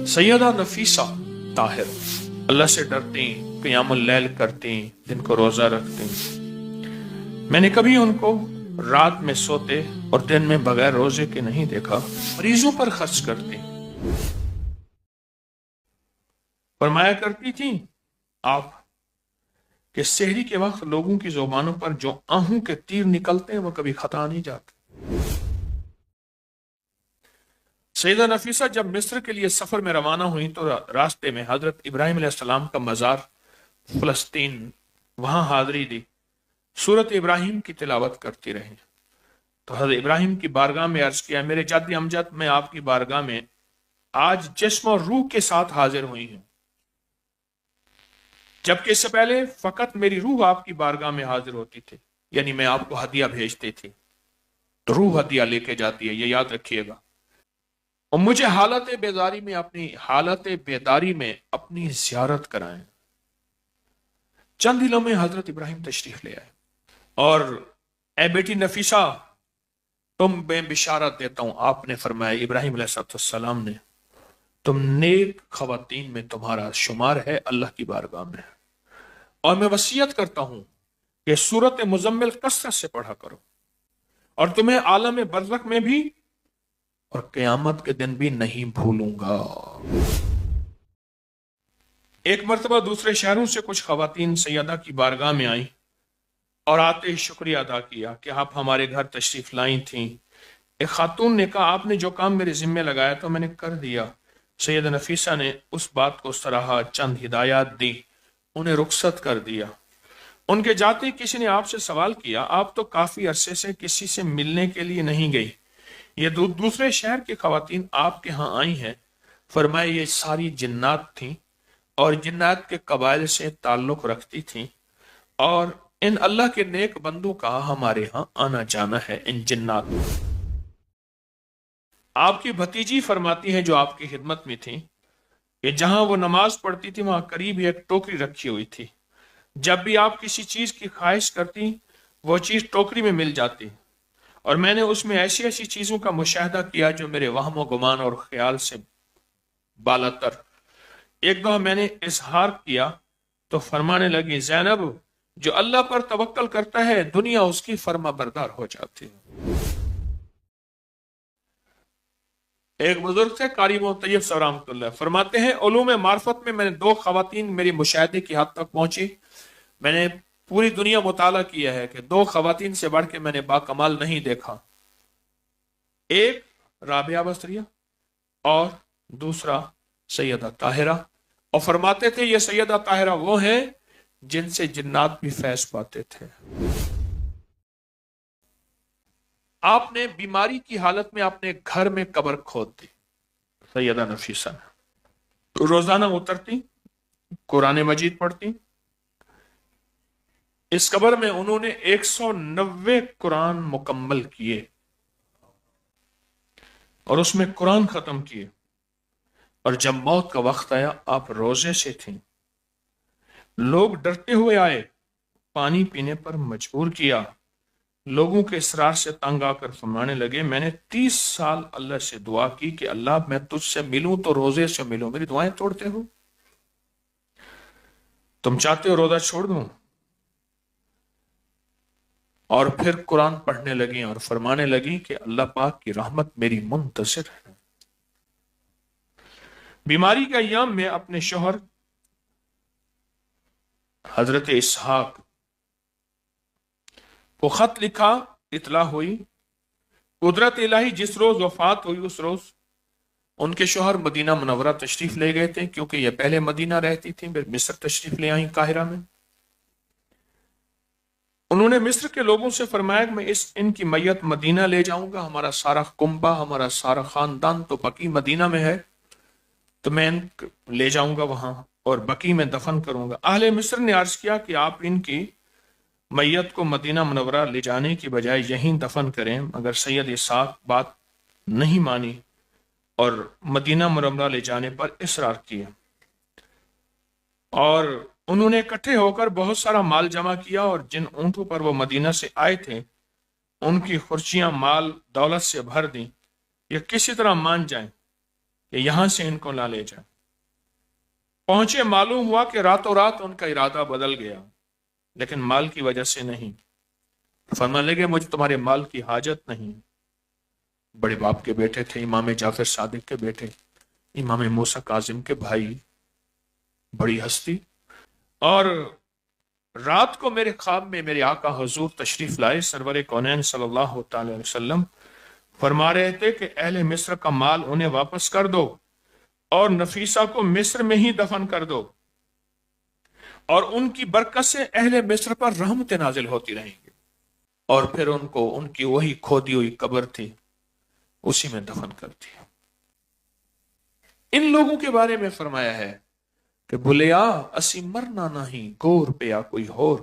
سیدہ نفیسہ طاہر اللہ سے ڈرتی، قیام اللیل کرتی، دن کو روزہ رکھتی۔ میں نے کبھی ان کو رات میں سوتے اور دن میں بغیر روزے کے نہیں دیکھا۔ مریضوں پر خرچ کرتی، فرمایا کرتی تھی آپ کہ سحری کے وقت لوگوں کی زبانوں پر جو آہوں کے تیر نکلتے ہیں وہ کبھی خطا نہیں جاتے۔ سیدہ نفیسہ جب مصر کے لیے سفر میں روانہ ہوئی تو راستے میں حضرت ابراہیم علیہ السلام کا مزار فلسطین، وہاں حاضری دی، سورت ابراہیم کی تلاوت کرتی رہی۔ تو حضرت ابراہیم کی بارگاہ میں عرض کیا، میرے جد امجد، میں آپ کی بارگاہ میں آج جسم اور روح کے ساتھ حاضر ہوئی ہوں، جبکہ اس سے پہلے فقط میری روح آپ کی بارگاہ میں حاضر ہوتی تھی، یعنی میں آپ کو ہدیہ بھیجتی تھی، تو روح ہدیہ لے کے جاتی ہے، یہ یاد رکھیے گا۔ اور مجھے حالت بیداری میں اپنی زیارت کرائیں۔ چند دنوں میں حضرت ابراہیم تشریف لے آئے اور اے بیٹی نفیسہ، تم میں بشارت دیتا ہوں، آپ نے فرمایا ابراہیم علیہ السلام نے، تم نیک خواتین میں تمہارا شمار ہے اللہ کی بارگاہ میں، اور میں وصیت کرتا ہوں کہ سورت مزمل کثرت سے پڑھا کرو، اور تمہیں عالم برزخ میں بھی اور قیامت کے دن بھی نہیں بھولوں گا۔ ایک مرتبہ دوسرے شہروں سے کچھ خواتین سیدہ کی بارگاہ میں آئیں اور آتے شکریہ ادا کیا کہ آپ ہمارے گھر تشریف لائی تھیں۔ ایک خاتون نے کہا، آپ نے جو کام میرے ذمہ لگایا تو میں نے کر دیا۔ سیدہ نفیسہ نے اس بات کو سراہا، چند ہدایات دی، انہیں رخصت کر دیا۔ ان کے جاتے کسی نے آپ سے سوال کیا، آپ تو کافی عرصے سے کسی سے ملنے کے لیے نہیں گئی، یہ دوسرے شہر کی خواتین آپ کے ہاں آئی ہیں۔ فرمایا یہ ساری جنات تھیں اور جنات کے قبائل سے تعلق رکھتی تھیں، اور ان اللہ کے نیک بندوں کا ہمارے ہاں آنا جانا ہے۔ ان جنات آپ کی بھتیجی فرماتی ہیں جو آپ کی خدمت میں تھیں کہ جہاں وہ نماز پڑھتی تھی وہاں قریب ہی ایک ٹوکری رکھی ہوئی تھی، جب بھی آپ کسی چیز کی خواہش کرتی وہ چیز ٹوکری میں مل جاتی، اور میں نے اس میں ایسی ایسی چیزوں کا مشاہدہ کیا جو میرے وہم و گمان اور خیال سے بالاتر۔ ایک دفعہ میں نے اظہار کیا تو فرمانے لگی، زینب، جو اللہ پر توکل کرتا ہے دنیا اس کی فرما بردار ہو جاتی ہے۔ ایک بزرگ تھے قاری طیب صاحب رحمۃ اللہ، فرماتے ہیں علوم معرفت میں نے دو خواتین میری مشاہدے کی حد تک پہنچی، میں نے پوری دنیا مطالعہ کیا ہے کہ دو خواتین سے بڑھ کے میں نے باکمال نہیں دیکھا، ایک رابعہ بصریہ اور دوسرا سیدہ طاہرہ، اور فرماتے تھے یہ سیدہ طاہرہ وہ ہیں جن سے جنات بھی فیض پاتے تھے۔ آپ نے بیماری کی حالت میں اپنے گھر میں قبر کھود دی، سیدہ نفیسہ نے روزانہ اترتی، قرآن مجید پڑھتی، اس قبر میں انہوں نے 190 قرآن مکمل کیے اور اس میں قرآن ختم کیے، اور جب موت کا وقت آیا آپ روزے سے تھیں، لوگ ڈرتے ہوئے آئے، پانی پینے پر مجبور کیا، لوگوں کے اصرار سے تنگ آ کر فرمانے لگے، میں نے 30 سال اللہ سے دعا کی کہ اللہ میں تجھ سے ملوں تو روزے سے ملوں، میری دعائیں توڑتے ہو، تم چاہتے ہو روزہ چھوڑ دوں؟ اور پھر قرآن پڑھنے لگی اور فرمانے لگی کہ اللہ پاک کی رحمت میری منتظر ہے۔ بیماری کے ایام میں اپنے شوہر حضرت اسحاق کو خط لکھا، اطلاع ہوئی، قدرت الہی جس روز وفات ہوئی اس روز ان کے شوہر مدینہ منورہ تشریف لے گئے تھے، کیونکہ یہ پہلے مدینہ رہتی تھی، پھر مصر تشریف لے آئیں قاہرہ میں۔ انہوں نے مصر کے لوگوں سے فرمایا کہ میں ان کی میت مدینہ لے جاؤں گا، ہمارا سارا کنبہ، ہمارا سارا خاندان تو بقی مدینہ میں ہے، تو میں لے جاؤں گا وہاں اور بقی میں دفن کروں گا۔ اہل مصر نے عرض کیا کہ آپ ان کی میت کو مدینہ منورہ لے جانے کی بجائے یہیں دفن کریں، مگر سید اسحاق بات نہیں مانی اور مدینہ منورہ لے جانے پر اصرار کیا، اور انہوں نے اکٹھے ہو کر بہت سارا مال جمع کیا، اور جن اونٹوں پر وہ مدینہ سے آئے تھے ان کی خرچیاں مال دولت سے بھر دیں۔ یہ کسی طرح مان جائیں کہ یہاں سے ان کو لا لے جائیں۔ پہنچے، معلوم ہوا کہ راتوں رات ان کا ارادہ بدل گیا، لیکن مال کی وجہ سے نہیں۔ فرمانے لگے مجھے تمہارے مال کی حاجت نہیں۔ بڑے باپ کے بیٹے تھے، امام جعفر صادق کے بیٹے، امام موسیٰ کاظم کے بھائی، بڑی ہستی۔ اور رات کو میرے خواب میں میرے آقا حضور تشریف لائے، سرور کونین صلی اللہ تعالی علیہ وسلم فرما رہے تھے کہ اہل مصر کا مال انہیں واپس کر دو اور نفیسہ کو مصر میں ہی دفن کر دو، اور ان کی برکت سے اہل مصر پر رحمت نازل ہوتی رہیں گی، اور پھر ان کو ان کی وہی کھودی ہوئی قبر تھی اسی میں دفن کر دیا۔ ان لوگوں کے بارے میں فرمایا ہے کہ بھلیا اسی مرنا نہیں، گور پیا کوئی ہور،